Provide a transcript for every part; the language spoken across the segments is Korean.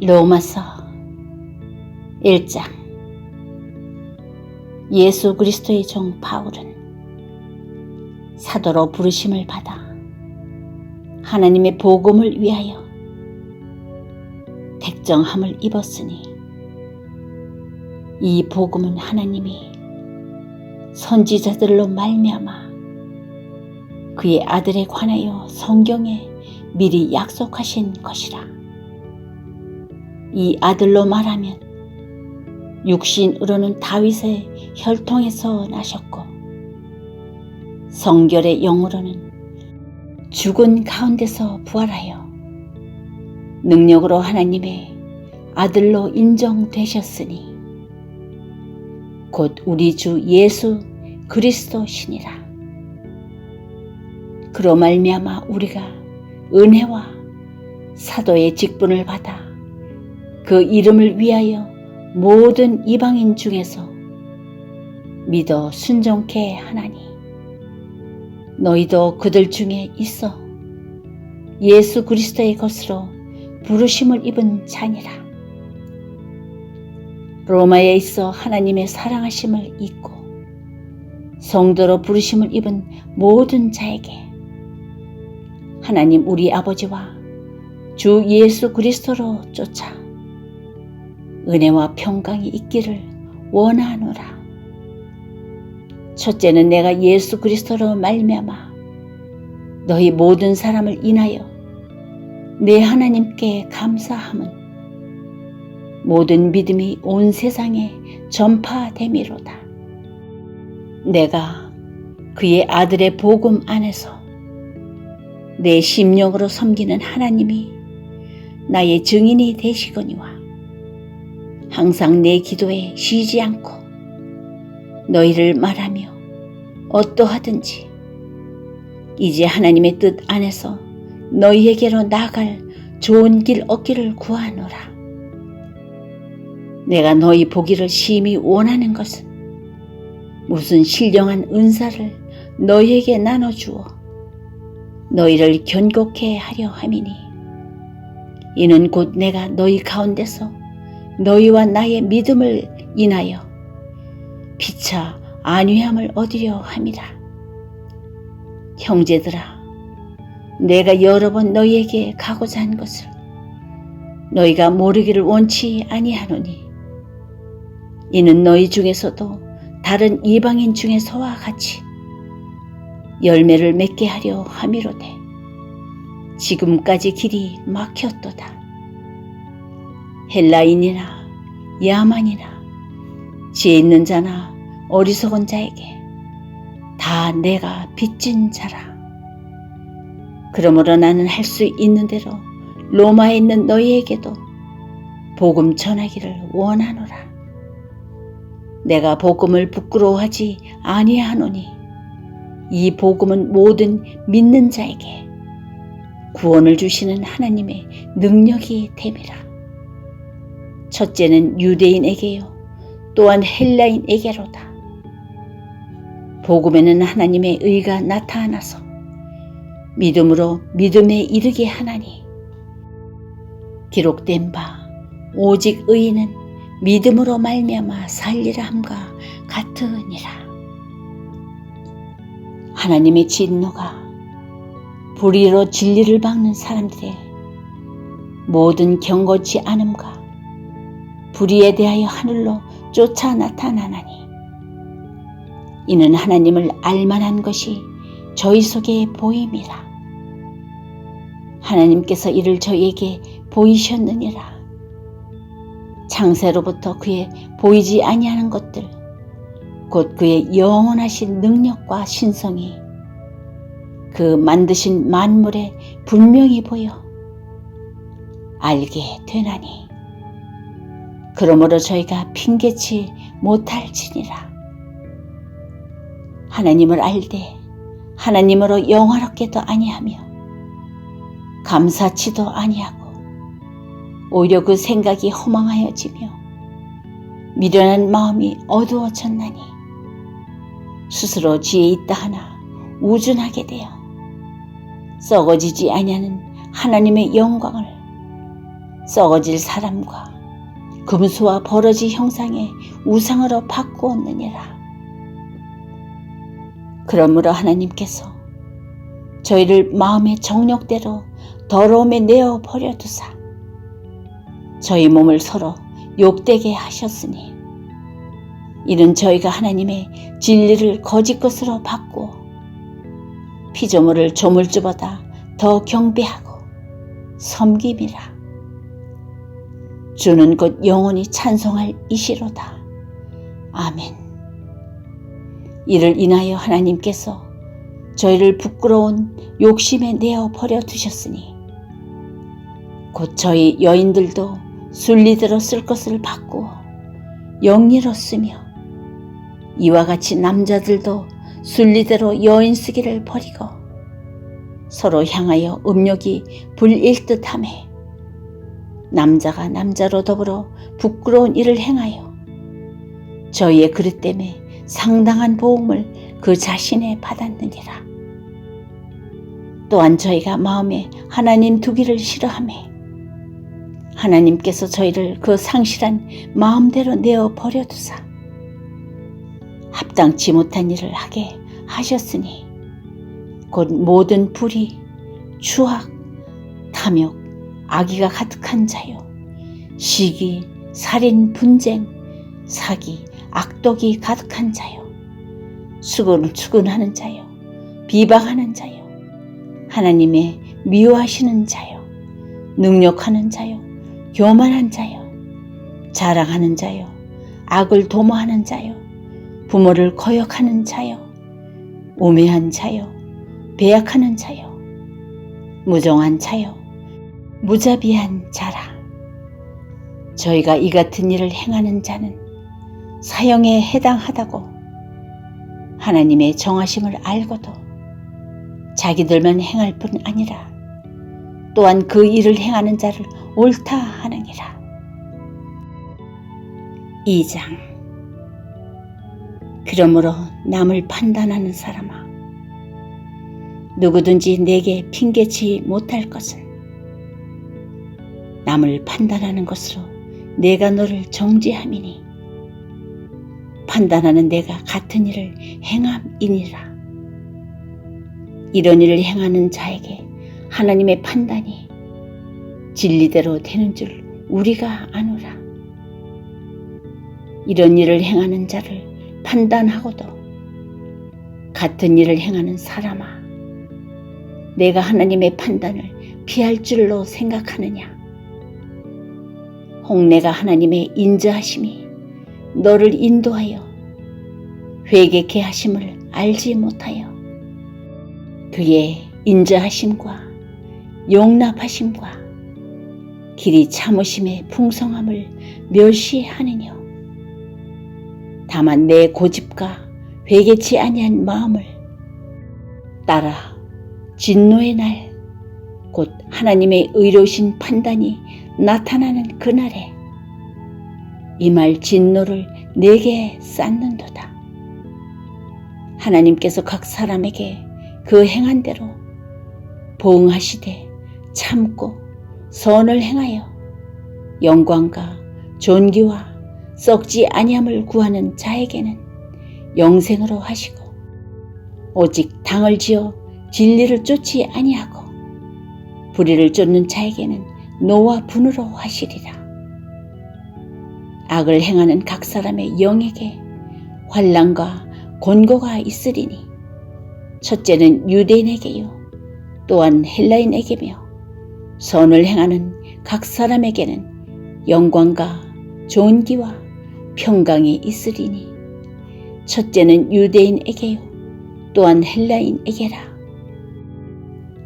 로마서 1장. 예수 그리스도의 종 바울은 사도로 부르심을 받아 하나님의 복음을 위하여 택정함을 입었으니, 이 복음은 하나님이 선지자들로 말미암아 그의 아들에 관하여 성경에 미리 약속하신 것이라. 이 아들로 말하면 육신으로는 다윗의 혈통에서 나셨고, 성결의 영으로는 죽은 가운데서 부활하여 능력으로 하나님의 아들로 인정되셨으니, 곧 우리 주 예수 그리스도시니라. 그로 말미암아 우리가 은혜와 사도의 직분을 받아 그 이름을 위하여 모든 이방인 중에서 믿어 순종케 하나니, 너희도 그들 중에 있어 예수 그리스도의 것으로 부르심을 입은 자니라. 로마에 있어 하나님의 사랑하심을 잊고 성도로 부르심을 입은 모든 자에게 하나님 우리 아버지와 주 예수 그리스도로 쫓아 은혜와 평강이 있기를 원하노라. 첫째는 내가 예수 그리스도로 말미암아 너희 모든 사람을 인하여 내 하나님께 감사함은 모든 믿음이 온 세상에 전파됨이로다. 내가 그의 아들의 복음 안에서 내 심령으로 섬기는 하나님이 나의 증인이 되시거니와, 항상 내 기도에 쉬지 않고 너희를 말하며 어떠하든지 이제 하나님의 뜻 안에서 너희에게로 나아갈 좋은 길 얻기를 구하노라. 내가 너희 보기를 심히 원하는 것은 무슨 신령한 은사를 너희에게 나눠주어 너희를 견고케 하려 함이니, 이는 곧 내가 너희 가운데서 너희와 나의 믿음을 인하여 피차 안위함을 얻으려 함이라. 형제들아, 내가 여러 번 너희에게 가고자 한 것을 너희가 모르기를 원치 아니하노니, 이는 너희 중에서도 다른 이방인 중에서와 같이 열매를 맺게 하려 함이로되 지금까지 길이 막혔도다. 헬라인이나 야만이나 지혜 있는 자나 어리석은 자에게 다 내가 빚진 자라. 그러므로 나는 할 수 있는 대로 로마에 있는 너희에게도 복음 전하기를 원하노라. 내가 복음을 부끄러워하지 아니하노니, 이 복음은 모든 믿는 자에게 구원을 주시는 하나님의 능력이 됨이라. 첫째는 유대인에게요, 또한 헬라인에게로다. 복음에는 하나님의 의가 나타나서 믿음으로 믿음에 이르게 하나니, 기록된 바 오직 의인은 믿음으로 말미암아 살리라 함과 같으니라. 하나님의 진노가 불의로 진리를 박는 사람들의 모든 경고치 않음과 불의에 대하여 하늘로 쫓아 나타나나니, 이는 하나님을 알만한 것이 저희 속에 보임이라. 하나님께서 이를 저희에게 보이셨느니라. 창세로부터 그의 보이지 아니하는 것들, 곧 그의 영원하신 능력과 신성이 그 만드신 만물에 분명히 보여 알게 되나니, 그러므로 저희가 핑계치 못할지니라. 하나님을 알되 하나님으로 영화롭게도 아니하며 감사치도 아니하고, 오히려 그 생각이 허망하여지며 미련한 마음이 어두워졌나니, 스스로 지혜 있다 하나 우준하게 되어 썩어지지 아니하는 하나님의 영광을 썩어질 사람과 금수와 버러지 형상의 우상으로 바꾸었느니라. 그러므로 하나님께서 저희를 마음의 정욕대로 더러움에 내어 버려두사 저희 몸을 서로 욕되게 하셨으니 이는 저희가 하나님의 진리를 거짓 것으로 바꾸어 피조물을 조물주보다 더 경배하고 섬김이라. 주는 곧 영원히 찬송할 이시로다. 아멘. 이를 인하여 하나님께서 저희를 부끄러운 욕심에 내어 버려두셨으니 곧 저희 여인들도 순리대로 쓸 것을 바꾸어 영리로 쓰며 이와 같이 남자들도 순리대로 여인 쓰기를 버리고 서로 향하여 음욕이 불일듯하매 남자가 남자로 더불어 부끄러운 일을 행하여 저희의 그릇 때문에 상당한 보응을 그 자신에 받았느니라. 또한 저희가 마음에 하나님 두기를 싫어하매 하나님께서 저희를 그 상실한 마음대로 내어 버려두사 합당치 못한 일을 하게 하셨으니 곧 모든 불의, 추악, 탐욕, 악의가 가득한 자요 시기, 살인, 분쟁, 사기, 악독이 가득한 자요 수근하는 자요 비방하는 자요 하나님의 미워하시는 자요 능욕하는 자요 교만한 자요 자랑하는 자요 악을 도모하는 자요 부모를 거역하는 자요 우매한 자요 배약하는 자요 무정한 자요 무자비한 자라. 저희가 이 같은 일을 행하는 자는 사형에 해당하다고 하나님의 정하심을 알고도 자기들만 행할 뿐 아니라 또한 그 일을 행하는 자를 옳다 하느니라. 2장. 그러므로 남을 판단하는 사람아, 누구든지 내게 핑계치 못할 것은 남을 판단하는 것으로 내가 너를 정죄함이니 판단하는 내가 같은 일을 행함이니라. 이런 일을 행하는 자에게 하나님의 판단이 진리대로 되는 줄 우리가 아노라. 이런 일을 행하는 자를 판단하고도 같은 일을 행하는 사람아, 내가 하나님의 판단을 피할 줄로 생각하느냐? 혹 내가 하나님의 인자하심이 너를 인도하여 회개케 하심을 알지 못하여 그의 인자하심과 용납하심과 길이 참으심의 풍성함을 멸시하느뇨. 다만 내 고집과 회개치 아니한 마음을 따라 진노의 날 곧 하나님의 의로우신 판단이 나타나는 그날에 이 말 진노를 내게 쌓는도다. 하나님께서 각 사람에게 그 행한 대로 보응하시되 참고 선을 행하여 영광과 존귀와 썩지 아니함을 구하는 자에게는 영생으로 하시고 오직 당을 지어 진리를 쫓지 아니하고 불의를 쫓는 자에게는 노와 분으로 하시리라. 악을 행하는 각 사람의 영에게 환난과 곤고가 있으리니 첫째는 유대인에게요 또한 헬라인에게며 선을 행하는 각 사람에게는 영광과 존귀와 평강이 있으리니 첫째는 유대인에게요 또한 헬라인에게라.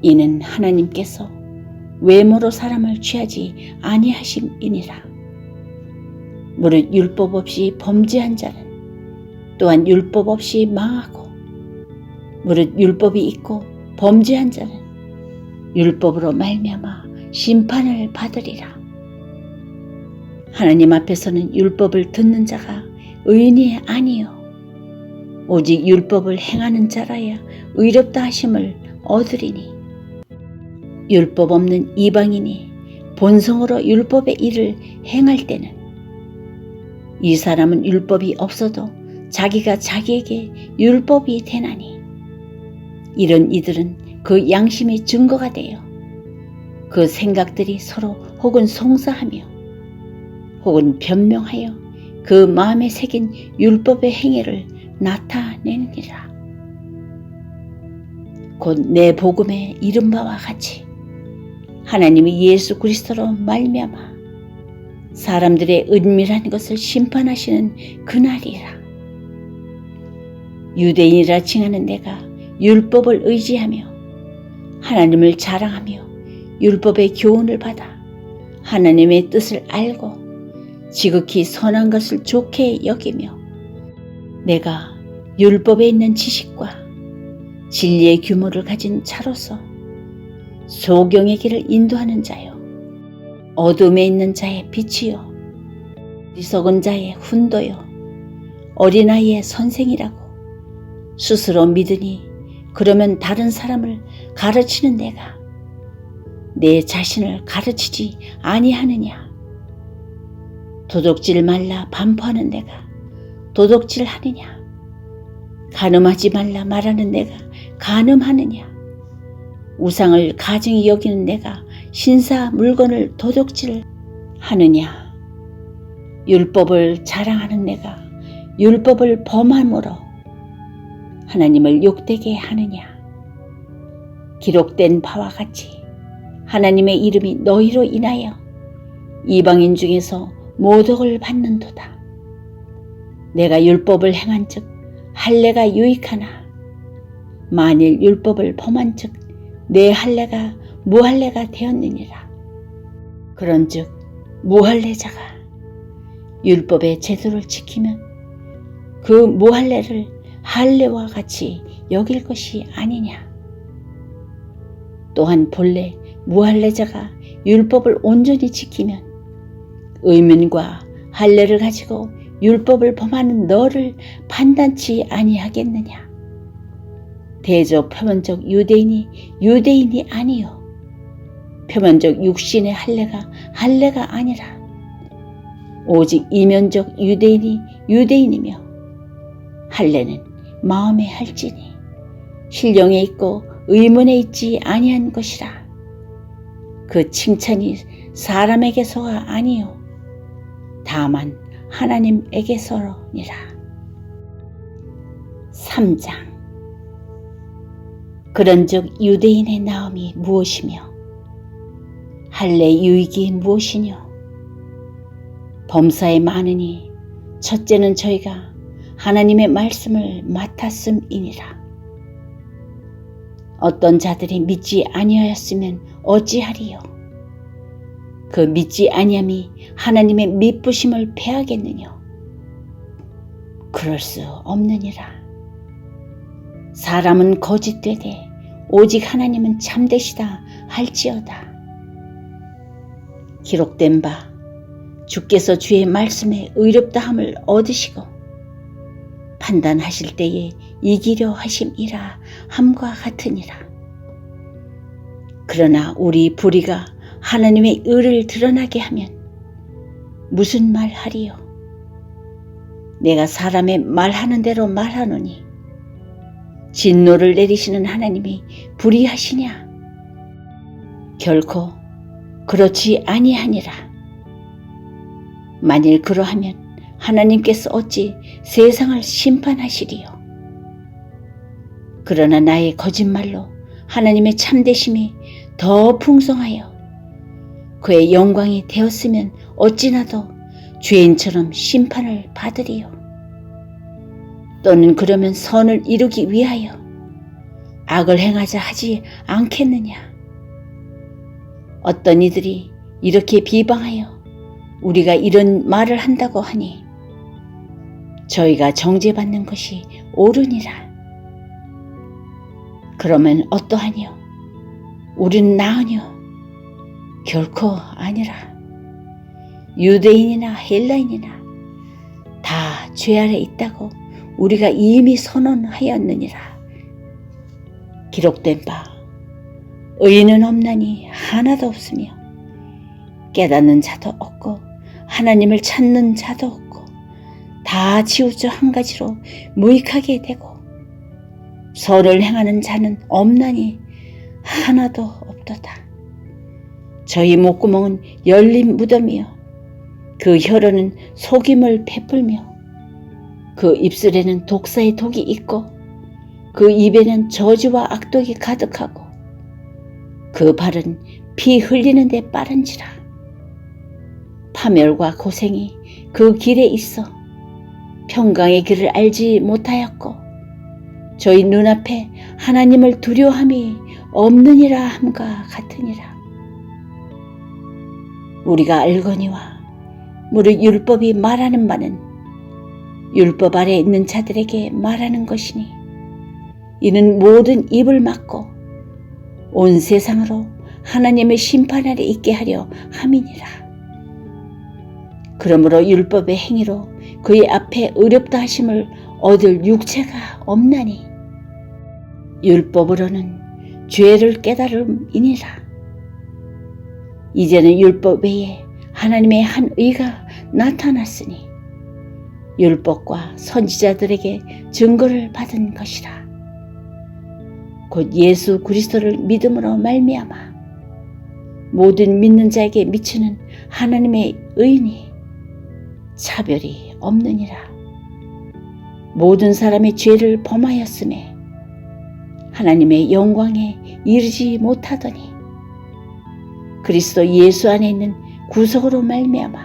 이는 하나님께서 외모로 사람을 취하지 아니하심이니라. 무릇 율법 없이 범죄한 자는 또한 율법 없이 망하고 무릇 율법이 있고 범죄한 자는 율법으로 말미암아 심판을 받으리라. 하나님 앞에서는 율법을 듣는 자가 의인이 아니요 오직 율법을 행하는 자라야 의롭다 하심을 얻으리니 율법 없는 이방인이 본성으로 율법의 일을 행할 때는 이 사람은 율법이 없어도 자기가 자기에게 율법이 되나니 이런 이들은 그 양심의 증거가 되어 그 생각들이 서로 혹은 송사하며 혹은 변명하여 그 마음에 새긴 율법의 행위를 나타내느니라. 곧 내 복음의 이른 바와 같이 하나님이 예수 그리스도로 말미암아 사람들의 은밀한 것을 심판하시는 그날이라. 유대인이라 칭하는 내가 율법을 의지하며 하나님을 자랑하며 율법의 교훈을 받아 하나님의 뜻을 알고 지극히 선한 것을 좋게 여기며 내가 율법에 있는 지식과 진리의 규모를 가진 자로서 소경의 길을 인도하는 자요 어둠에 있는 자의 빛이요 어리석은 자의 훈도요 어린아이의 선생이라고 스스로 믿으니 그러면 다른 사람을 가르치는 내가 내 자신을 가르치지 아니하느냐. 도둑질 말라 반포하는 내가 도둑질 하느냐. 간음하지 말라 말하는 내가 간음하느냐. 우상을 가증히 여기는 내가 신사 물건을 도둑질 하느냐. 율법을 자랑하는 내가 율법을 범함으로 하나님을 욕되게 하느냐. 기록된 바와 같이 하나님의 이름이 너희로 인하여 이방인 중에서 모독을 받는도다. 내가 율법을 행한 즉 할례가 유익하나 만일 율법을 범한 즉 내 할례가 무할례가 되었느니라. 그런즉 무할례자가 율법의 제도를 지키면 그 무할례를 할례와 같이 여길 것이 아니냐. 또한 본래 무할례자가 율법을 온전히 지키면 의문과 할례를 가지고 율법을 범하는 너를 판단치 아니하겠느냐. 대저 표면적 유대인이 아니요 표면적 육신의 할례가 할례가 아니라 오직 이면적 유대인이 유대인이며 할례는 마음에 할지니 신령에 있고 의문에 있지 아니한 것이라. 그 칭찬이 사람에게서가 아니요 다만 하나님에게서니라. 3장. 그런즉 유대인의 나음이 무엇이며 할례 유익이 무엇이뇨. 범사에 많으니 첫째는 저희가 하나님의 말씀을 맡았음이니라. 어떤 자들이 믿지 아니하였으면 어찌하리요. 그 믿지 아니함이 하나님의 미쁘심을 패하겠느뇨. 그럴 수 없느니라. 사람은 거짓되되 오직 하나님은 참되시다 할지어다. 기록된 바 주께서 주의 말씀에 의롭다함을 얻으시고 판단하실 때에 이기려 하심이라 함과 같으니라. 그러나 우리 불의가 하나님의 의를 드러나게 하면 무슨 말하리요. 내가 사람의 말하는 대로 말하노니 진노를 내리시는 하나님이 불의하시냐. 결코 그렇지 아니하니라. 만일 그러하면 하나님께서 어찌 세상을 심판하시리요. 그러나 나의 거짓말로 하나님의 참되심이 더 풍성하여 그의 영광이 되었으면 어찌나도 죄인처럼 심판을 받으리요. 또는 그러면 선을 이루기 위하여 악을 행하자 하지 않겠느냐. 어떤 이들이 이렇게 비방하여 우리가 이런 말을 한다고 하니 저희가 정죄받는 것이 옳으니라. 그러면 어떠하뇨? 우린 나으뇨? 결코 아니라. 유대인이나 헬라인이나 다 죄 아래 있다고 우리가 이미 선언하였느니라. 기록된 바 의인은 없나니 하나도 없으며 깨닫는 자도 없고 하나님을 찾는 자도 없고 다 치우쳐 한 가지로 무익하게 되고 선을 행하는 자는 없나니 하나도 없도다. 저희 목구멍은 열린 무덤이요 그 혀로는 속임을 베풀며 그 입술에는 독사의 독이 있고 그 입에는 저주와 악독이 가득하고 그 발은 피 흘리는 데 빠른지라. 파멸과 고생이 그 길에 있어 평강의 길을 알지 못하였고 저희 눈앞에 하나님을 두려워함이 없느니라 함과 같으니라. 우리가 알거니와 무릇 율법이 말하는 바는 율법 아래 있는 자들에게 말하는 것이니 이는 모든 입을 막고 온 세상으로 하나님의 심판 아래 있게 하려 함이니라. 그러므로 율법의 행위로 그의 앞에 의롭다 하심을 얻을 육체가 없나니 율법으로는 죄를 깨달음이니라. 이제는 율법 외에 하나님의 한 의가 나타났으니 율법과 선지자들에게 증거를 받은 것이라. 곧 예수 그리스도를 믿음으로 말미암아 모든 믿는 자에게 미치는 하나님의 의니 차별이 없느니라. 모든 사람의 죄를 범하였음에 하나님의 영광에 이르지 못하더니 그리스도 예수 안에 있는 구속으로 말미암아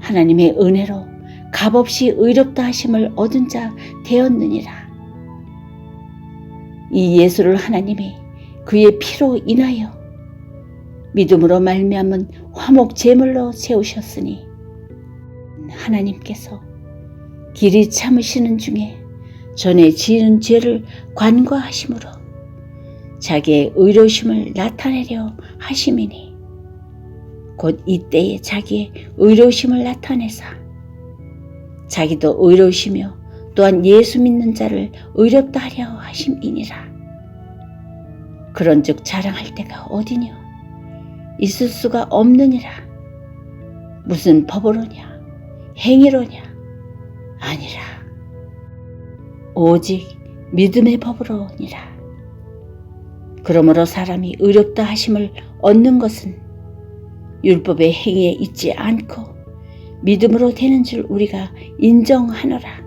하나님의 은혜로 값없이 의롭다 하심을 얻은 자 되었느니라. 이 예수를 하나님이 그의 피로 인하여 믿음으로 말미암은 화목 제물로 세우셨으니 하나님께서 길이 참으시는 중에 전에 지은 죄를 관과하심으로 자기의 의로우심을 나타내려 하심이니 곧 이때에 자기의 의로우심을 나타내사 자기도 의로우시며 또한 예수 믿는 자를 의롭다 하려 하심이니라. 그런즉 자랑할 데가 어디뇨? 있을 수가 없느니라. 무슨 법으로냐? 행위로냐? 아니라 오직 믿음의 법으로니라. 그러므로 사람이 의롭다 하심을 얻는 것은 율법의 행위에 있지 않고 믿음으로 되는 줄 우리가 인정하노라.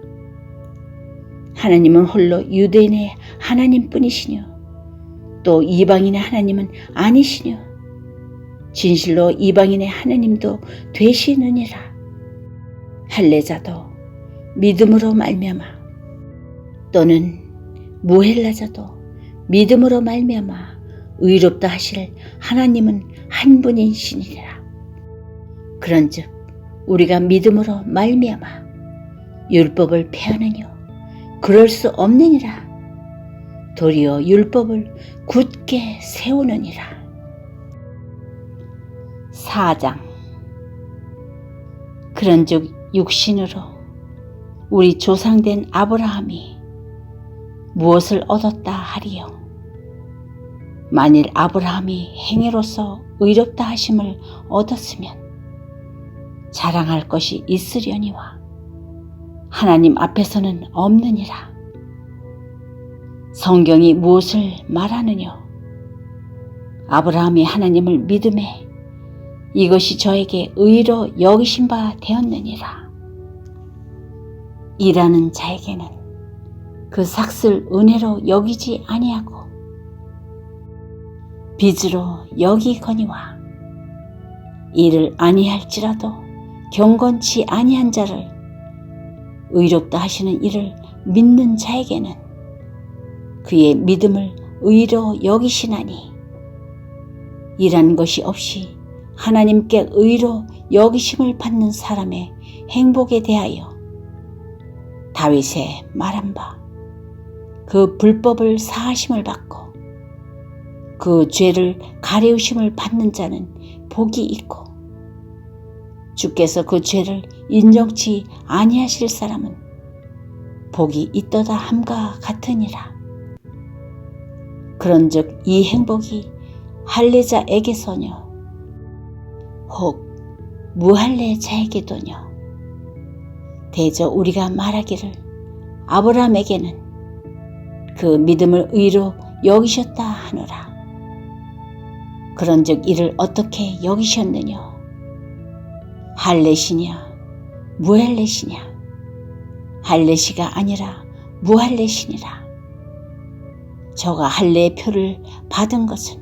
하나님은 홀로 유대인의 하나님뿐이시뇨 또 이방인의 하나님은 아니시뇨 진실로 이방인의 하나님도 되시느니라. 할례자도 믿음으로 말미암아 또는 무헬라자도 믿음으로 말미암아 의롭다 하실 하나님은 한 분이시니라. 그런즉 우리가 믿음으로 말미암아 율법을 폐하느뇨 그럴 수 없느니라. 도리어 율법을 굳게 세우느니라. 4장. 그런즉 육신으로 우리 조상된 아브라함이 무엇을 얻었다 하리요? 만일 아브라함이 행위로서 의롭다 하심을 얻었으면 자랑할 것이 있으려니와 하나님 앞에서는 없느니라. 성경이 무엇을 말하느뇨? 아브라함이 하나님을 믿음에 이것이 저에게 의로 여기신 바 되었느니라. 일하는 자에게는 그 삭슬 은혜로 여기지 아니하고 빚으로 여기거니와 일을 아니할지라도 경건치 아니한 자를 의롭다 하시는 이를 믿는 자에게는 그의 믿음을 의로 여기시나니 일한 것이 없이 하나님께 의로 여기심을 받는 사람의 행복에 대하여 다윗의 말한 바 그 불법을 사하심을 받고 그 죄를 가리우심을 받는 자는 복이 있고 주께서 그 죄를 인정치 아니하실 사람은 복이 있도다 함과 같으니라. 그런즉 이 행복이 할례자에게서뇨 혹 무할례 자에게도뇨. 대저 우리가 말하기를 아브라함에게는 그 믿음을 의로 여기셨다 하노라. 그런즉 이를 어떻게 여기셨느냐? 할례시냐 무할례시냐? 할례시가 아니라 무할례시니라. 저가 할례의 표를 받은 것은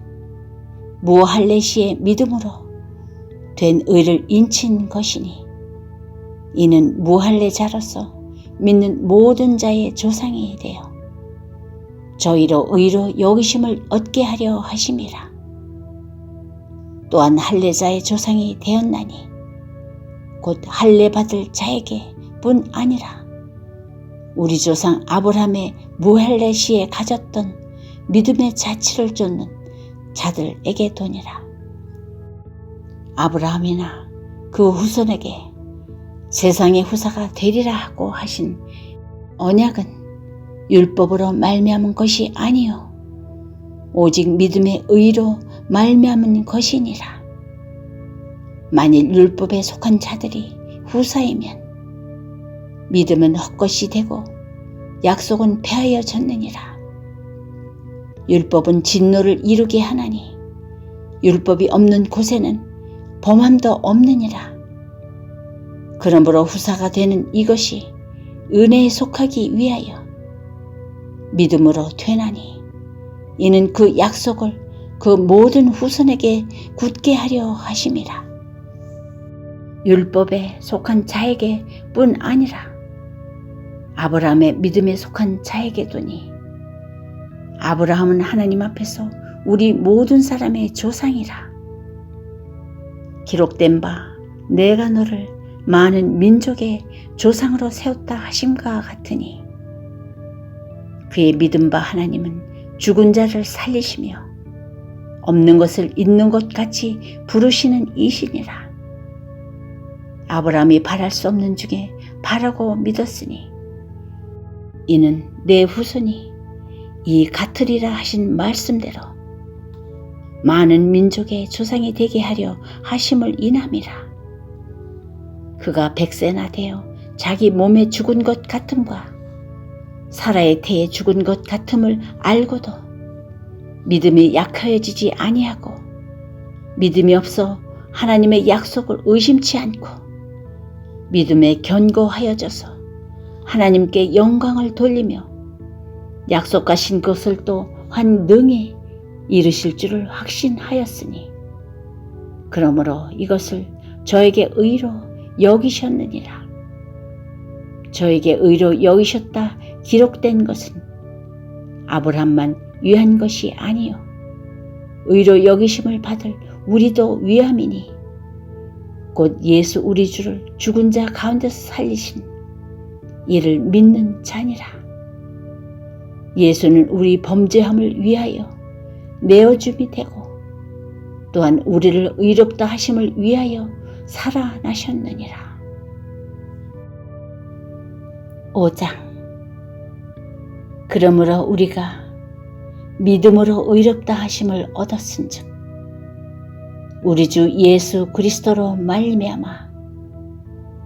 무할례시의 믿음으로 된 의를 인친 것이니 이는 무할례자로서 믿는 모든 자의 조상이 되어 저희로 의로 여기심을 얻게 하려 하심이라. 또한 할례자의 조상이 되었나니 곧 할례 받을 자에게 뿐 아니라 우리 조상 아브라함의 무할례시에 가졌던 믿음의 자치를 쫓는 자들에게도니라. 아브라함이나 그 후손에게 세상의 후사가 되리라 하고 하신 언약은 율법으로 말미암은 것이 아니요 오직 믿음의 의로 말미암은 것이니라. 만일 율법에 속한 자들이 후사이면 믿음은 헛것이 되고 약속은 폐하여졌느니라. 율법은 진노를 이루게 하나니 율법이 없는 곳에는 범함도 없느니라. 그러므로 후사가 되는 이것이 은혜에 속하기 위하여 믿음으로 되나니 이는 그 약속을 그 모든 후손에게 굳게 하려 하심이라. 율법에 속한 자에게 뿐 아니라 아브라함의 믿음에 속한 자에게도니 아브라함은 하나님 앞에서 우리 모든 사람의 조상이라. 기록된 바 내가 너를 많은 민족의 조상으로 세웠다 하심과 같으니 그의 믿음 바 하나님은 죽은 자를 살리시며 없는 것을 있는 것 같이 부르시는 이시니라. 아브라함이 바랄 수 없는 중에 바라고 믿었으니 이는 내 후손이 이 같으리라 하신 말씀대로 많은 민족의 조상이 되게 하려 하심을 인함이라. 그가 100세나 되어 자기 몸에 죽은 것 같음과 사라의 태에 죽은 것 같음을 알고도 믿음이 약하여지지 아니하고 믿음이 없어 하나님의 약속을 의심치 않고 믿음에 견고하여져서 하나님께 영광을 돌리며 약속하신 것을 또한 능히 이루실 줄을 확신하였으니 그러므로 이것을 저에게 의로 여기셨느니라. 저에게 의로 여기셨다 기록된 것은 아브라함만 위한 것이 아니요 의로 여기심을 받을 우리도 위함이니 곧 예수 우리 주를 죽은 자 가운데서 살리신 이를 믿는 자니라. 예수는 우리 범죄함을 위하여 내어줌이 되고 또한 우리를 의롭다 하심을 위하여 살아나셨느니라. 5장. 그러므로 우리가 믿음으로 의롭다 하심을 얻었은즉 우리 주 예수 그리스도로 말미암아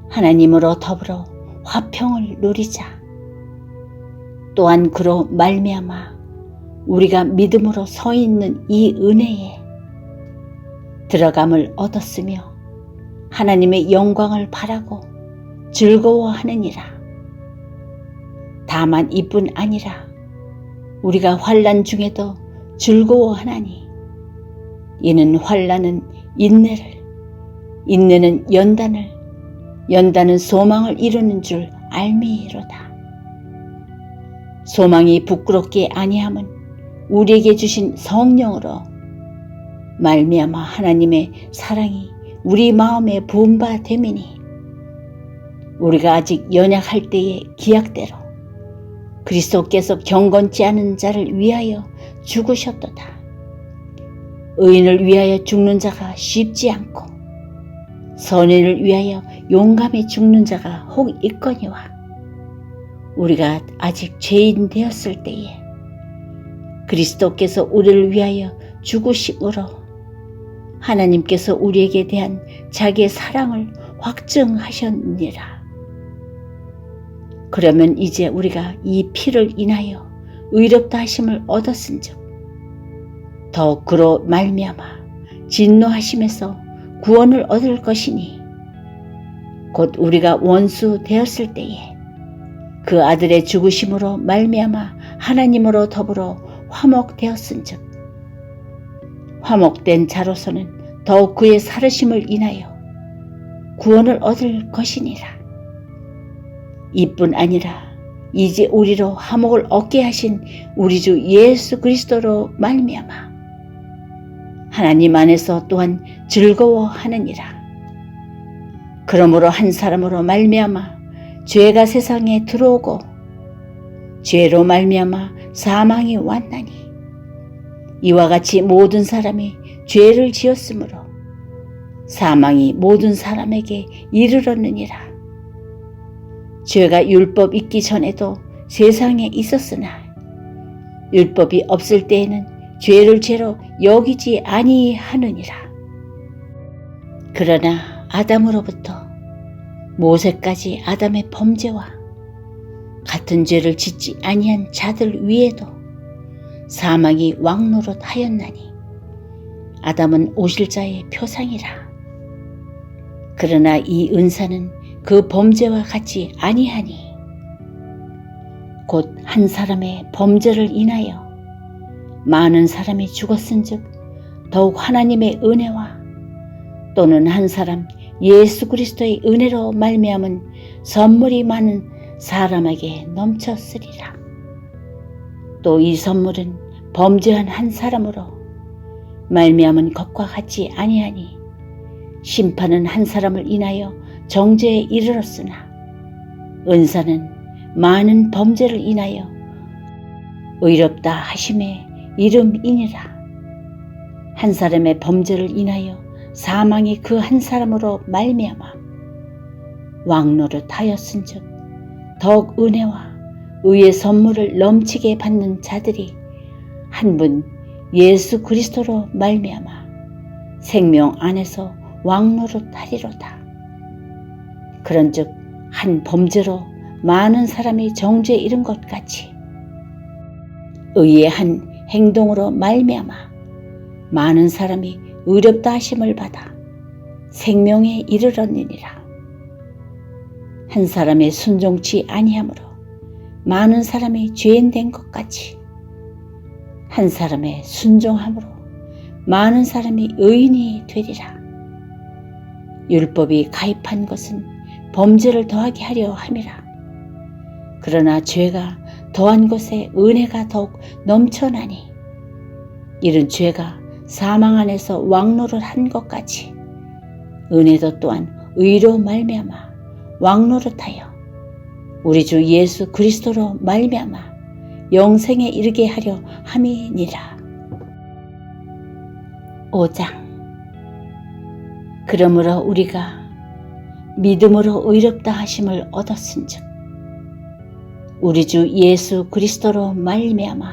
하나님으로 더불어 화평을 누리자. 또한 그로 말미암아 우리가 믿음으로 서 있는 이 은혜에 들어감을 얻었으며 하나님의 영광을 바라고 즐거워하느니라. 다만 이뿐 아니라 우리가 환난 중에도 즐거워하나니 이는 환난은 인내를, 인내는 연단을, 연단은 소망을 이루는 줄 알미로다. 소망이 부끄럽게 아니함은 우리에게 주신 성령으로 말미암아 하나님의 사랑이 우리 마음에 부은 바 됨이니 우리가 아직 연약할 때의 기약대로 그리스도께서 경건치 않은 자를 위하여 죽으셨도다. 의인을 위하여 죽는 자가 쉽지 않고 선인을 위하여 용감히 죽는 자가 혹 있거니와 우리가 아직 죄인 되었을 때에 그리스도께서 우리를 위하여 죽으심으로 하나님께서 우리에게 대한 자기의 사랑을 확증하셨느니라. 그러면 이제 우리가 이 피를 인하여 의롭다 하심을 얻었은즉 더욱 그로 말미암아 진노하심에서 구원을 얻을 것이니 곧 우리가 원수 되었을 때에 그 아들의 죽으심으로 말미암아 하나님으로 더불어 화목되었은즉 화목된 자로서는 더욱 그의 살으심을 인하여 구원을 얻을 것이니라. 이뿐 아니라 이제 우리로 화목을 얻게 하신 우리 주 예수 그리스도로 말미암아 하나님 안에서 또한 즐거워하느니라. 그러므로 한 사람으로 말미암아 죄가 세상에 들어오고 죄로 말미암아 사망이 왔나니 이와 같이 모든 사람이 죄를 지었으므로 사망이 모든 사람에게 이르렀느니라. 죄가 율법 있기 전에도 세상에 있었으나 율법이 없을 때에는 죄를 죄로 여기지 아니하느니라. 그러나 아담으로부터 모세까지 아담의 범죄와 같은 죄를 짓지 아니한 자들 위에도 사망이 왕노릇하였나니 아담은 오실 자의 표상이라. 그러나 이 은사는 그 범죄와 같지 아니하니 곧 한 사람의 범죄를 인하여 많은 사람이 죽었은즉 더욱 하나님의 은혜와 또는 한 사람 예수 그리스도의 은혜로 말미암은 선물이 많은 사람에게 넘쳤으리라. 또 이 선물은 범죄한 한 사람으로 말미암은 것과 같지 아니하니 심판은 한 사람을 인하여 정죄에 이르렀으나 은사는 많은 범죄를 인하여 의롭다 하심의 이름이니라. 한 사람의 범죄를 인하여 사망이 그 한 사람으로 말미암아 왕노릇하였은즉 더욱 은혜와 의의 선물을 넘치게 받는 자들이 한 분 예수 그리스도로 말미암아 생명 안에서 왕노릇하리로다. 그런즉 한 범죄로 많은 사람이 정죄에 이른 것 같이 의의 한 행동으로 말미암아 많은 사람이 의롭다 하심을 받아 생명에 이르렀느니라. 한 사람의 순종치 아니함으로 많은 사람이 죄인된 것 같이 한 사람의 순종함으로 많은 사람이 의인이 되리라. 율법이 가입한 것은 범죄를 더하게 하려 함이라. 그러나 죄가 더한 것에 은혜가 더욱 넘쳐나니 이런 죄가 사망 안에서 왕노를 한 것 같이 은혜도 또한 의로 말미암아 왕노릇하여 우리 주 예수 그리스도로 말미암아 영생에 이르게 하려 함이니라. 5장. 그러므로 우리가 믿음으로 의롭다 하심을 얻었은즉 우리 주 예수 그리스도로 말미암아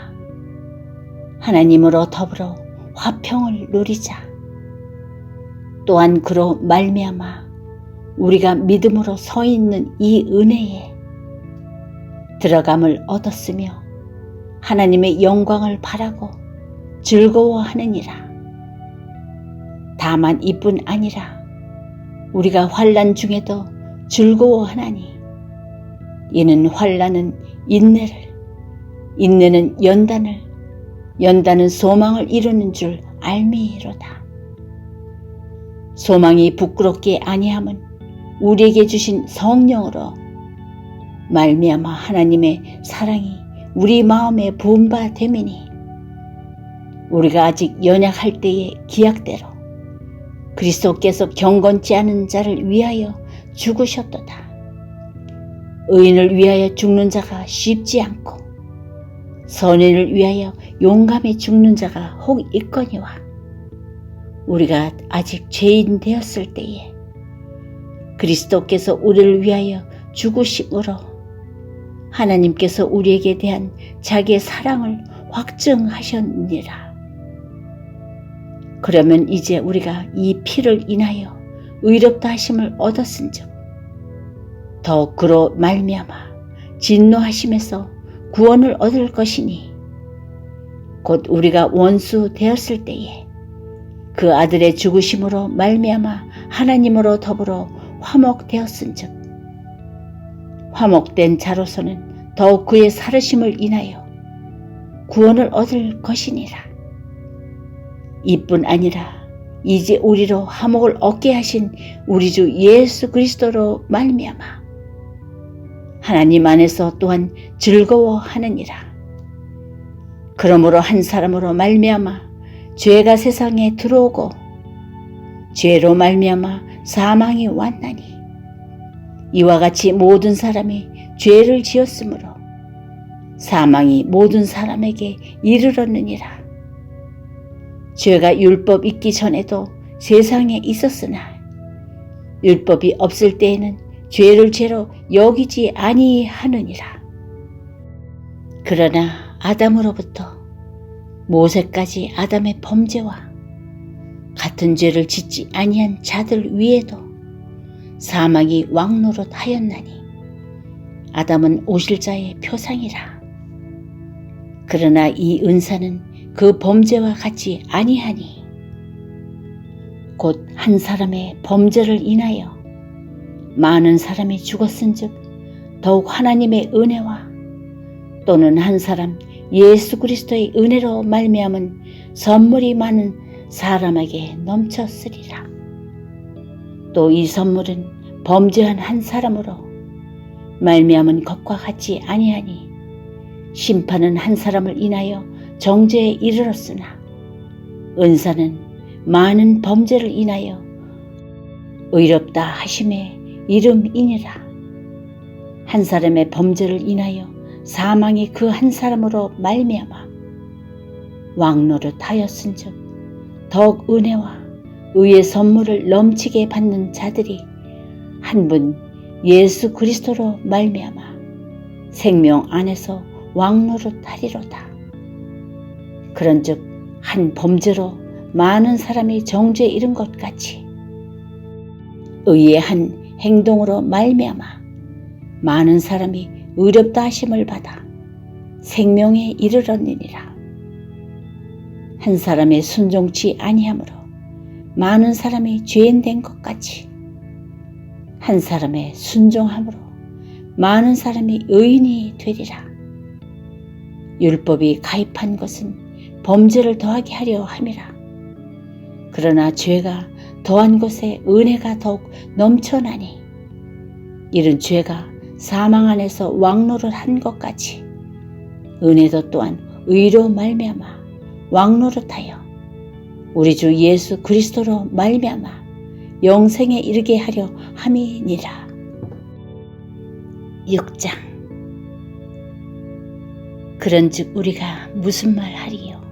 하나님으로 더불어 화평을 누리자. 또한 그로 말미암아 우리가 믿음으로 서 있는 이 은혜에 들어감을 얻었으며 하나님의 영광을 바라고 즐거워하느니라. 다만 이뿐 아니라 우리가 환난 중에도 즐거워하나니 이는 환난은 인내를, 인내는 연단을, 연단은 소망을 이루는 줄 알미로다. 소망이 부끄럽게 아니함은 우리에게 주신 성령으로 말미암아 하나님의 사랑이 우리 마음에 부은 바 됨이니 우리가 아직 연약할 때의 기약대로 그리스도께서 경건치 않은 자를 위하여 죽으셨도다. 의인을 위하여 죽는 자가 쉽지 않고 선인을 위하여 용감히 죽는 자가 혹 있거니와 우리가 아직 죄인 되었을 때에 그리스도께서 우리를 위하여 죽으심으로 하나님께서 우리에게 대한 자기의 사랑을 확증하셨느니라. 그러면 이제 우리가 이 피를 인하여 의롭다 하심을 얻었은즉 더욱 그로 말미암아 진노하심에서 구원을 얻을 것이니 곧 우리가 원수 되었을 때에 그 아들의 죽으심으로 말미암아 하나님으로 더불어 화목되었은즉 화목된 자로서는 더욱 그의 살으심을 인하여 구원을 얻을 것이니라. 이뿐 아니라 이제 우리로 화목을 얻게 하신 우리 주 예수 그리스도로 말미암아 하나님 안에서 또한 즐거워하느니라. 그러므로 한 사람으로 말미암아 죄가 세상에 들어오고 죄로 말미암아 사망이 왔나니 이와 같이 모든 사람이 죄를 지었으므로 사망이 모든 사람에게 이르렀느니라. 죄가 율법 있기 전에도 세상에 있었으나 율법이 없을 때에는 죄를 죄로 여기지 아니하느니라. 그러나 아담으로부터 모세까지 아담의 범죄와 같은 죄를 짓지 아니한 자들 위에도 사망이 왕노릇하였나니 아담은 오실 자의 표상이라. 그러나 이 은사는 그 범죄와 같지 아니하니 곧 한 사람의 범죄를 인하여 많은 사람이 죽었은즉 더욱 하나님의 은혜와 또는 한 사람 예수 그리스도의 은혜로 말미암은 선물이 많은 사람에게 넘쳤으리라. 또 이 선물은 범죄한 한 사람으로 말미암은 것과 같지 아니하니 심판은 한 사람을 인하여 정죄에 이르렀으나 은사는 많은 범죄를 인하여 의롭다 하심의 이름이니라. 한 사람의 범죄를 인하여 사망이 그 한 사람으로 말미암아 왕노릇하였은즉 더욱 은혜와 의의 선물을 넘치게 받는 자들이 한 분 예수 그리스도로 말미암아 생명 안에서 왕노릇하리로다. 그런즉 한 범죄로 많은 사람이 정죄에 이른 것 같이 의의 한 행동으로 말미암아 많은 사람이 의롭다 하심을 받아 생명에 이르렀느니라. 한 사람의 순종치 아니함으로 많은 사람이 죄인 된 것 같이 한 사람의 순종함으로 많은 사람이 의인이 되리라. 율법이 가입한 것은 범죄를 더하게 하려 함이라. 그러나 죄가 더한 것에 은혜가 더욱 넘쳐나니 이런 죄가 사망 안에서 왕노를 한 것 같이 은혜도 또한 의로 말미암아 왕노릇하여 우리 주 예수 그리스도로 말미암아 영생에 이르게 하려 함이니라. 6장. 그런즉 우리가 무슨 말 하리요?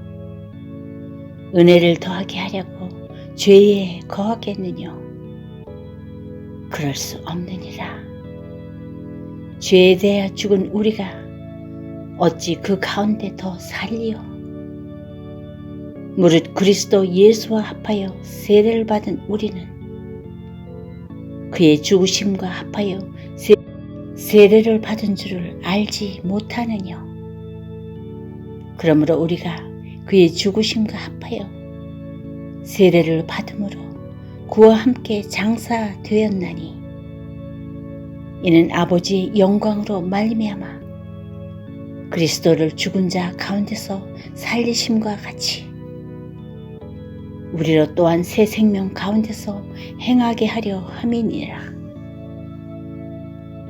은혜를 더하게 하려고 죄에 거하겠느뇨? 그럴 수 없느니라. 죄에 대하여 죽은 우리가 어찌 그 가운데 더 살리요? 무릇 그리스도 예수와 합하여 세례를 받은 우리는 그의 죽으심과 합하여 세례를 받은 줄을 알지 못하느뇨? 그러므로 우리가 그의 죽으심과 합하여 세례를 받음으로 그와 함께 장사되었나니 이는 아버지의 영광으로 말미암아 그리스도를 죽은 자 가운데서 살리심과 같이 우리로 또한 새 생명 가운데서 행하게 하려 함이니라.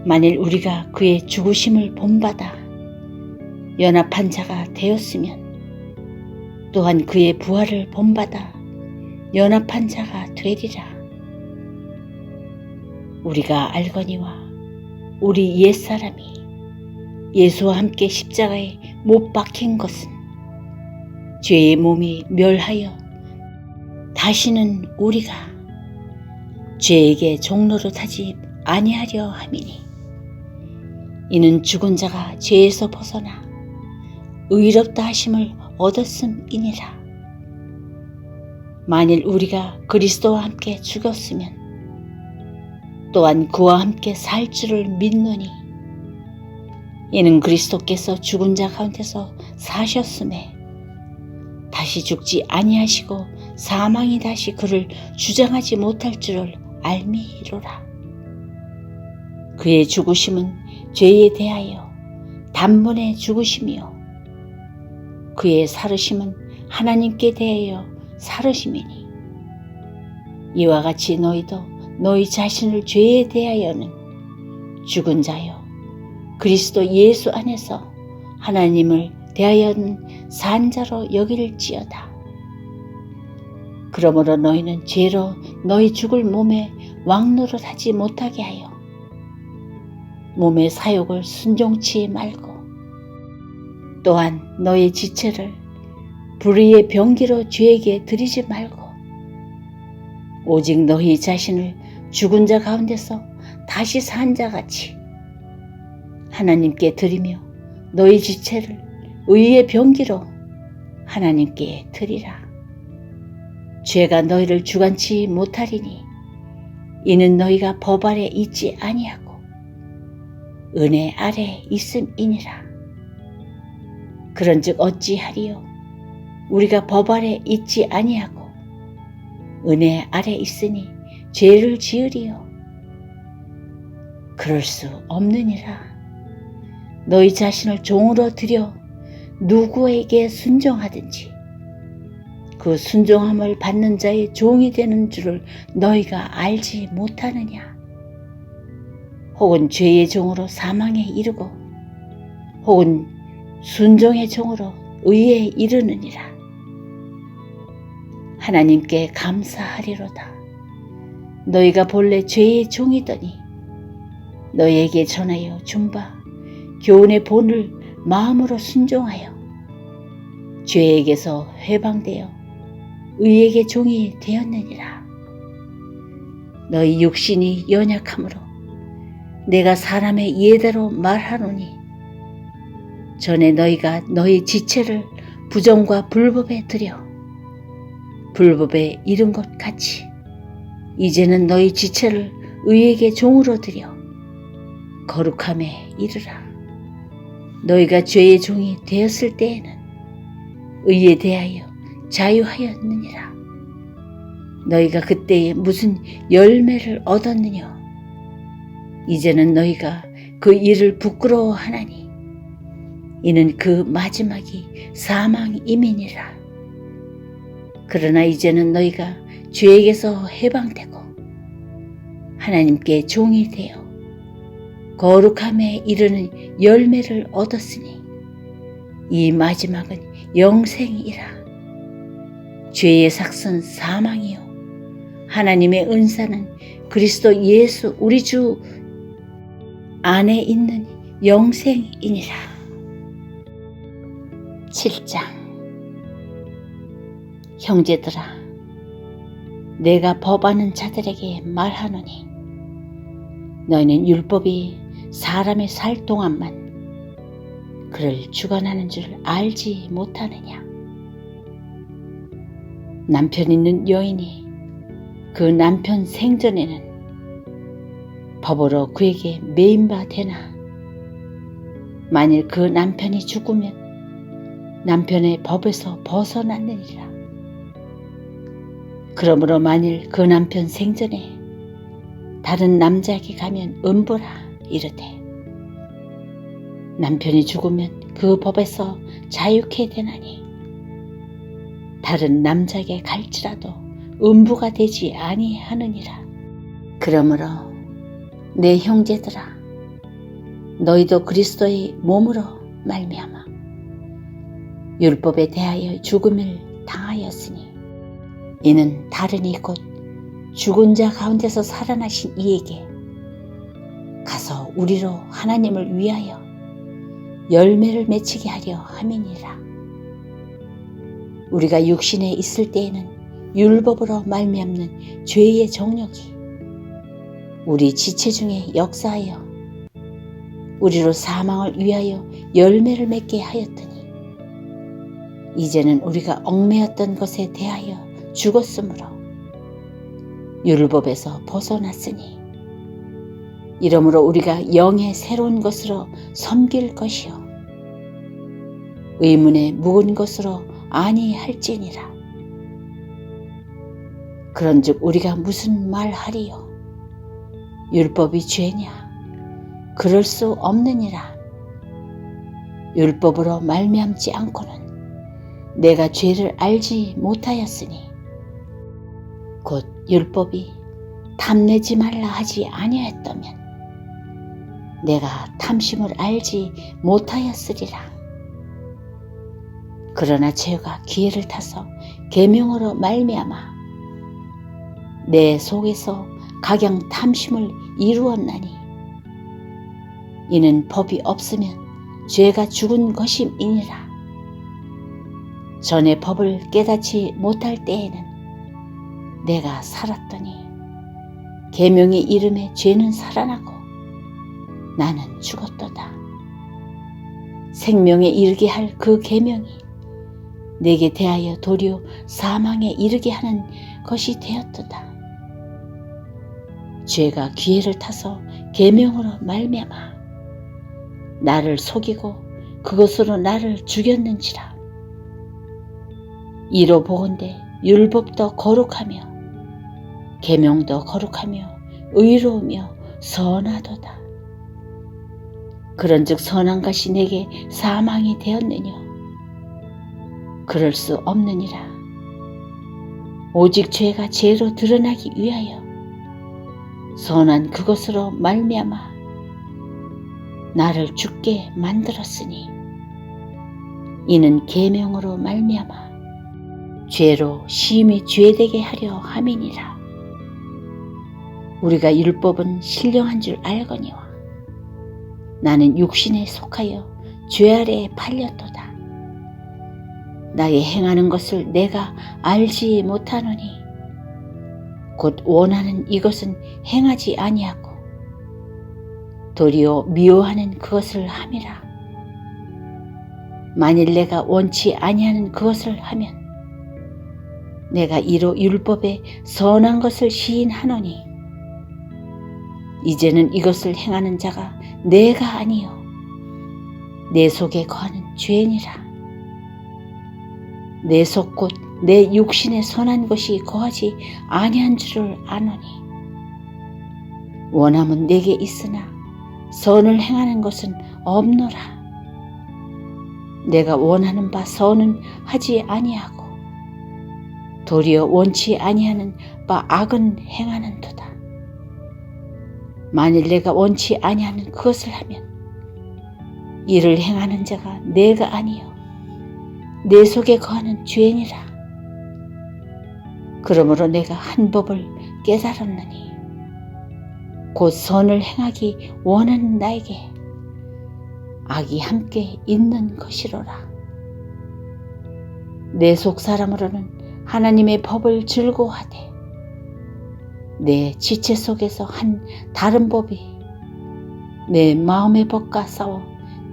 만일 우리가 그의 죽으심을 본받아 연합한 자가 되었으면 또한 그의 부활을 본받아 연합한 자가 되리라. 우리가 알거니와 우리 옛사람이 예수와 함께 십자가에 못 박힌 것은 죄의 몸이 멸하여 다시는 우리가 죄에게 종노릇하지 아니하려 함이니 이는 죽은 자가 죄에서 벗어나 의롭다 하심을 얻었음이니라. 만일 우리가 그리스도와 함께 죽었으면 또한 그와 함께 살 줄을 믿노니 이는 그리스도께서 죽은 자 가운데서 사셨음에 다시 죽지 아니하시고 사망이 다시 그를 주장하지 못할 줄을 알미로라. 그의 죽으심은 죄에 대하여 단번에 죽으심이요 그의 살으심은 하나님께 대하여 살으심이니 이와 같이 너희도 너희 자신을 죄에 대하여는 죽은 자요 그리스도 예수 안에서 하나님을 대하여는 산 자로 여길지어다. 그러므로 너희는 죄로 너희 죽을 몸에 왕노릇하지 못하게 하여 몸의 사욕을 순종치 말고 또한 너희 지체를 불의의 병기로 죄에게 드리지 말고 오직 너희 자신을 죽은 자 가운데서 다시 산 자같이 하나님께 드리며 너희 지체를 의의 병기로 하나님께 드리라. 죄가 너희를 주관치 못하리니 이는 너희가 법 아래 있지 아니하고 은혜 아래 있음이니라. 그런즉 어찌하리요? 우리가 법 아래 있지 아니하고 은혜 아래 있으니 죄를 지으리요? 그럴 수 없느니라. 너희 자신을 종으로 들여 누구에게 순종하든지 그 순종함을 받는 자의 종이 되는 줄을 너희가 알지 못하느냐? 혹은 죄의 종으로 사망에 이르고 혹은 순종의 종으로 의에 이르느니라. 하나님께 감사하리로다. 너희가 본래 죄의 종이더니 너희에게 전하여 준 바 교훈의 본을 마음으로 순종하여 죄에게서 해방되어 의에게 종이 되었느니라. 너희 육신이 연약하므로 내가 사람의 예대로 말하노니 전에 너희가 너희 지체를 부정과 불법에 들여 불법에 이른 것 같이 이제는 너희 지체를 의에게 종으로 들여 거룩함에 이르라. 너희가 죄의 종이 되었을 때에는 의에 대하여 자유하였느니라. 너희가 그때에 무슨 열매를 얻었느냐? 이제는 너희가 그 일을 부끄러워하나니 이는 그 마지막이 사망임이니라. 그러나 이제는 너희가 죄에게서 해방되고 하나님께 종이 되어 거룩함에 이르는 열매를 얻었으니 이 마지막은 영생이라. 죄의 삭은 사망이요 하나님의 은사는 그리스도 예수 우리 주 안에 있는 영생이니라. 7장. 형제들아, 내가 법하는 자들에게 말하노니 너희는 율법이 사람의 살 동안만 그를 주관하는 줄 알지 못하느냐? 남편 있는 여인이 그 남편 생전에는 법으로 그에게 매인바 되나 만일 그 남편이 죽으면 남편의 법에서 벗어났느니라. 그러므로 만일 그 남편 생전에 다른 남자에게 가면 음부라 이르되 남편이 죽으면 그 법에서 자유케 되나니 다른 남자에게 갈지라도 음부가 되지 아니하느니라. 그러므로 내 형제들아, 너희도 그리스도의 몸으로 말미암아 율법에 대하여 죽음을 당하였으니 이는 다르니 곧 죽은 자 가운데서 살아나신 이에게 가서 우리로 하나님을 위하여 열매를 맺히게 하려 함이니라. 우리가 육신에 있을 때에는 율법으로 말미암는 죄의 정욕이 우리 지체 중에 역사하여 우리로 사망을 위하여 열매를 맺게 하였더니 이제는 우리가 얽매였던 것에 대하여 죽었으므로 율법에서 벗어났으니 이러므로 우리가 영의 새로운 것으로 섬길 것이요 의문의 묵은 것으로 아니할지니라. 그런즉 우리가 무슨 말하리요? 율법이 죄냐? 그럴 수 없느니라. 율법으로 말미암지 않고는 내가 죄를 알지 못하였으니 곧 율법이 탐내지 말라 하지 아니하였다면 내가 탐심을 알지 못하였으리라. 그러나 죄가 기회를 타서 계명으로 말미암아 내 속에서 각양 탐심을 이루었나니 이는 법이 없으면 죄가 죽은 것임이니라. 전에 법을 깨닫지 못할 때에는 내가 살았더니 계명의 이름에 죄는 살아나고 나는 죽었도다. 생명에 이르게 할 그 계명이 내게 대하여 도리어 사망에 이르게 하는 것이 되었도다. 죄가 기회를 타서 계명으로 말미암아 나를 속이고 그것으로 나를 죽였는지라. 이로 보건대 율법도 거룩하며 계명도 거룩하며 의로우며 선하도다. 그런즉 선한 것이 내게 사망이 되었느냐? 그럴 수 없느니라. 오직 죄가 죄로 드러나기 위하여 선한 그것으로 말미암아 나를 죽게 만들었으니 이는 계명으로 말미암아 죄로 심히 죄되게 하려 함이니라. 우리가 율법은 신령한 줄 알거니와 나는 육신에 속하여 죄 아래에 팔렸도다. 나의 행하는 것을 내가 알지 못하노니 곧 원하는 이것은 행하지 아니하고 도리어 미워하는 그것을 함이라. 만일 내가 원치 아니하는 그것을 하면 내가 이로 율법에 선한 것을 시인하노니 이제는 이것을 행하는 자가 내가 아니요 내 속에 거하는 죄니라. 내 속 곧 내 육신에 선한 것이 거하지 아니한 줄을 아노니 원함은 내게 있으나 선을 행하는 것은 없노라. 내가 원하는 바 선은 하지 아니하고 도리어 원치 아니하는 바 악은 행하는도다. 만일 내가 원치 아니하는 그것을 하면 이를 행하는 자가 내가 아니요 내 속에 거하는 죄니라. 그러므로 내가 한 법을 깨달았느니 곧 선을 행하기 원하는 나에게 악이 함께 있는 것이로라. 내 속 사람으로는 하나님의 법을 즐거워하되 내 지체 속에서 한 다른 법이 내 마음의 법과 싸워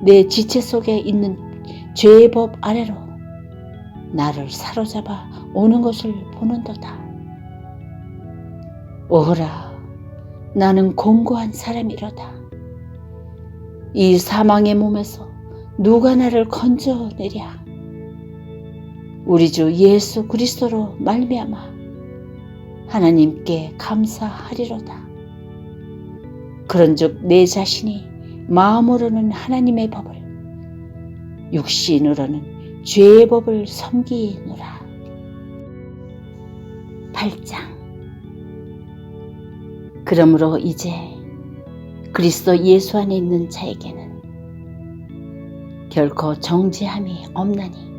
내 지체 속에 있는 죄의 법 아래로 나를 사로잡아 오는 것을 보는도다. 오호라, 나는 공고한 사람이로다. 이 사망의 몸에서 누가 나를 건져내랴? 우리 주 예수 그리스도로 말미암아 하나님께 감사하리로다. 그런즉 내 자신이 마음으로는 하나님의 법을 육신으로는 죄의 법을 섬기노라. 8장. 그러므로 이제 그리스도 예수 안에 있는 자에게는 결코 정죄함이 없나니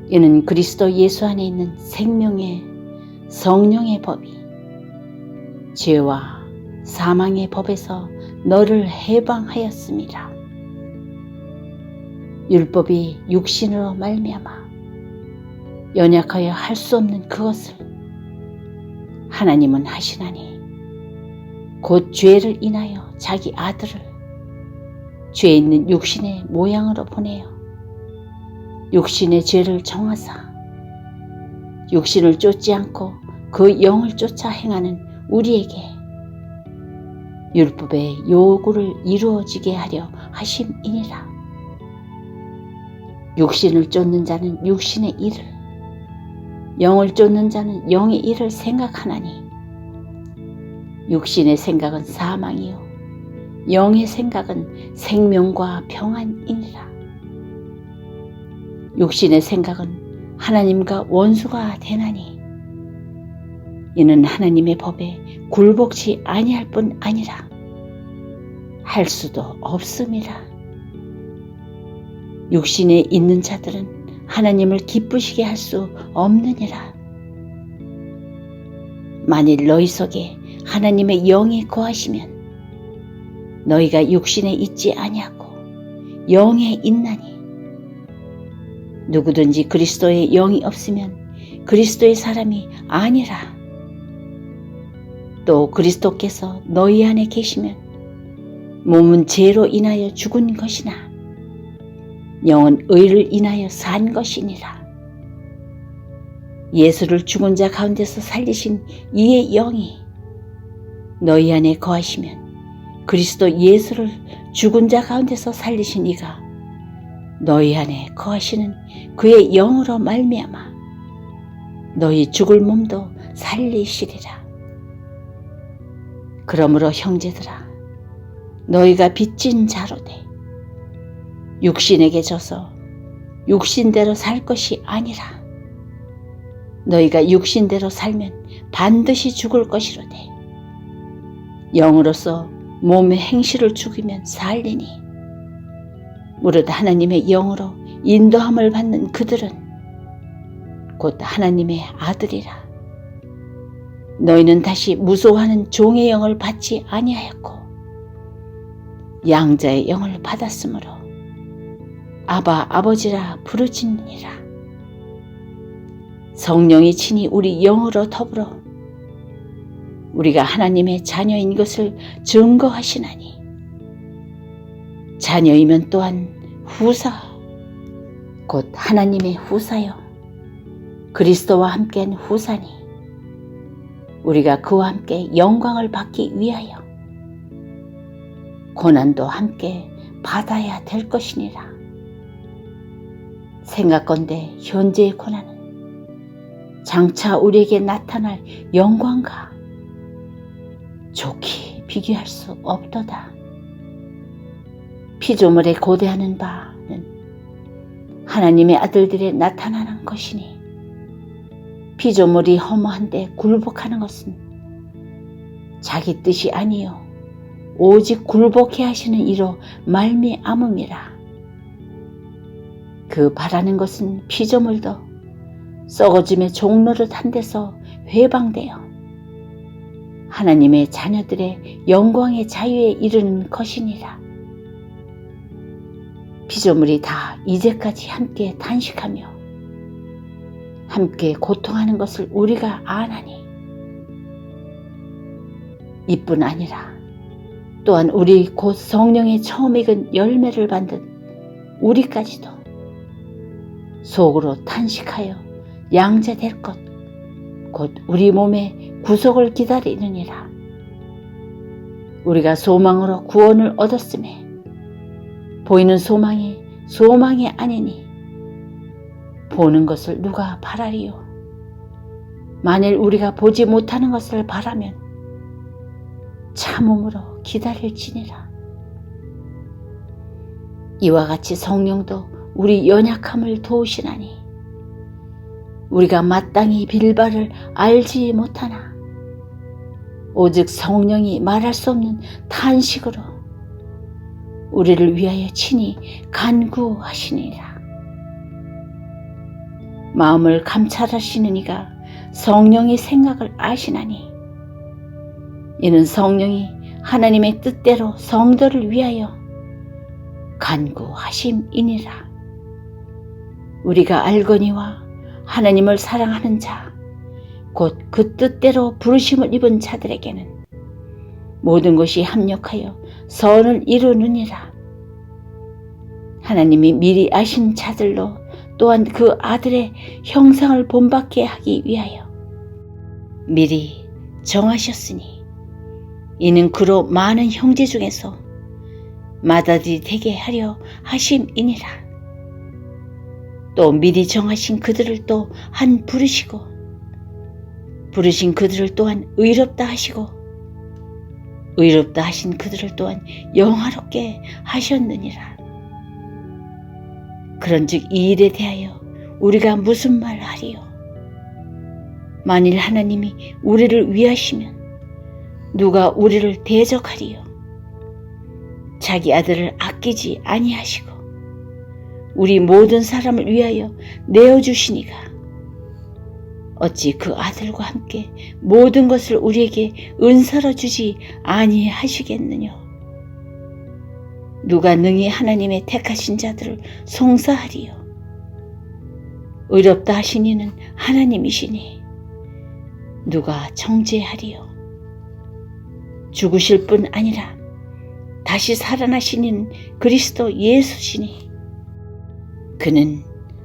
이는 그리스도 예수 안에 있는 생명의 성령의 법이 죄와 사망의 법에서 너를 해방하였음이라. 율법이 육신으로 말미암아 연약하여 할 수 없는 그것을 하나님은 하시나니 곧 죄를 인하여 자기 아들을 죄 있는 육신의 모양으로 보내어 육신의 죄를 정하사 육신을 쫓지 않고 그 영을 쫓아 행하는 우리에게 율법의 요구를 이루어지게 하려 하심이니라. 육신을 쫓는 자는 육신의 일을, 영을 쫓는 자는 영의 일을 생각하나니 육신의 생각은 사망이요 영의 생각은 생명과 평안이니라. 육신의 생각은 하나님과 원수가 되나니 이는 하나님의 법에 굴복치 아니할 뿐 아니라 할 수도 없음이라. 육신에 있는 자들은 하나님을 기쁘시게 할 수 없느니라. 만일 너희 속에 하나님의 영이 거하시면 너희가 육신에 있지 아니하고 영에 있나니 누구든지 그리스도의 영이 없으면 그리스도의 사람이 아니라. 또 그리스도께서 너희 안에 계시면 몸은 죄로 인하여 죽은 것이나 영은 의를 인하여 산 것이니라. 예수를 죽은 자 가운데서 살리신 이의 영이 너희 안에 거하시면 그리스도 예수를 죽은 자 가운데서 살리신 이가 너희 안에 거하시는 그의 영으로 말미암아 너희 죽을 몸도 살리시리라. 그러므로 형제들아, 너희가 빚진 자로되 육신에게 져서 육신대로 살 것이 아니라 너희가 육신대로 살면 반드시 죽을 것이로되 영으로서 몸의 행실을 죽이면 살리니 무릇 하나님의 영으로 인도함을 받는 그들은 곧 하나님의 아들이라. 너희는 다시 무소하는 종의 영을 받지 아니하였고 양자의 영을 받았으므로 아바 아버지라 부르짖느니라. 성령이 친히 우리 영으로 더불어 우리가 하나님의 자녀인 것을 증거하시나니 자녀이면 또한 후사 곧 하나님의 후사요 그리스도와 함께한 후사니 우리가 그와 함께 영광을 받기 위하여 고난도 함께 받아야 될 것이니라. 생각건대 현재의 고난은 장차 우리에게 나타날 영광과 좋게 비교할 수 없도다. 피조물에 고대하는 바는 하나님의 아들들에 나타나는 것이니 피조물이 허무한데 굴복하는 것은 자기 뜻이 아니요 오직 굴복해 하시는 이로 말미암음이라. 그 바라는 것은 피조물도 썩어짐의 종노릇 한 데서 회방되어 하나님의 자녀들의 영광의 자유에 이르는 것이니라. 피조물이 다 이제까지 함께 단식하며 함께 고통하는 것을 우리가 아나니 이뿐 아니라 또한 우리 곧 성령의 처음 익은 열매를 받은 우리까지도 속으로 탄식하여 양자될 것 곧 우리 몸의 구속을 기다리느니라. 우리가 소망으로 구원을 얻었음에 보이는 소망이 아니니 보는 것을 누가 바라리요. 만일 우리가 보지 못하는 것을 바라면 참음으로 기다릴지니라. 이와 같이 성령도 우리 연약함을 도우시나니 우리가 마땅히 빌바를 알지 못하나 오직 성령이 말할 수 없는 탄식으로 우리를 위하여 친히 간구하시니라. 마음을 감찰하시는 이가 성령의 생각을 아시나니 이는 성령이 하나님의 뜻대로 성도를 위하여 간구하심이니라. 우리가 알거니와 하나님을 사랑하는 자, 곧 그 뜻대로 부르심을 입은 자들에게는 모든 것이 합력하여 선을 이루느니라. 하나님이 미리 아신 자들로 또한 그 아들의 형상을 본받게 하기 위하여 미리 정하셨으니 이는 그로 많은 형제 중에서 맏아들이 되게 하려 하심이니라. 또 미리 정하신 그들을 또 한 부르시고 부르신 그들을 또한 의롭다 하시고 의롭다 하신 그들을 또한 영화롭게 하셨느니라. 그런즉 이 일에 대하여 우리가 무슨 말 하리요? 만일 하나님이 우리를 위하시면 누가 우리를 대적하리요? 자기 아들을 아끼지 아니하시고 우리 모든 사람을 위하여 내어주시니가 어찌 그 아들과 함께 모든 것을 우리에게 은사로 주지 아니하시겠느냐? 누가 능히 하나님의 택하신 자들을 송사하리요? 의롭다 하신 이는 하나님이시니 누가 정죄하리요? 죽으실 뿐 아니라 다시 살아나신 이는 그리스도 예수시니 그는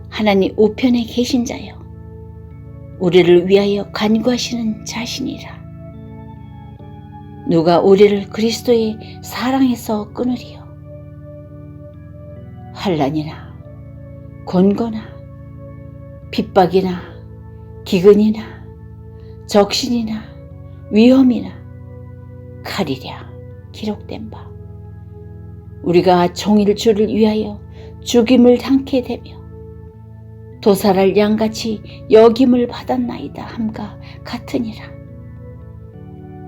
하나님 우편에 계신 자요 우리를 위하여 간구하시는 자신이라. 누가 우리를 그리스도의 사랑에서 끊으리요? 환난이나 곤고나 핍박이나 기근이나 적신이나 위험이나 칼이랴 기록된 바 우리가 종일 주를 위하여 죽임을 당케 되며 도살할 양같이 여김을 받았나이다 함과 같으니라.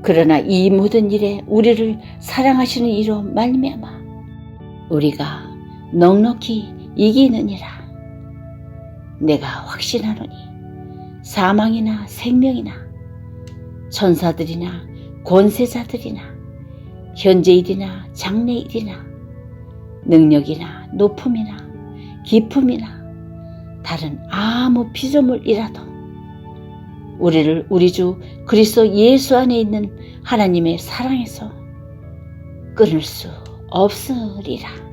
그러나 이 모든 일에 우리를 사랑하시는 이로 말미암아 우리가 넉넉히 이기느니라. 내가 확신하노니 사망이나 생명이나 천사들이나 권세자들이나 현재일이나 장래일이나 능력이나 높음이나 깊음이나 다른 아무 피조물이라도 우리를 우리 주 그리스도 예수 안에 있는 하나님의 사랑에서 끊을 수 없으리라.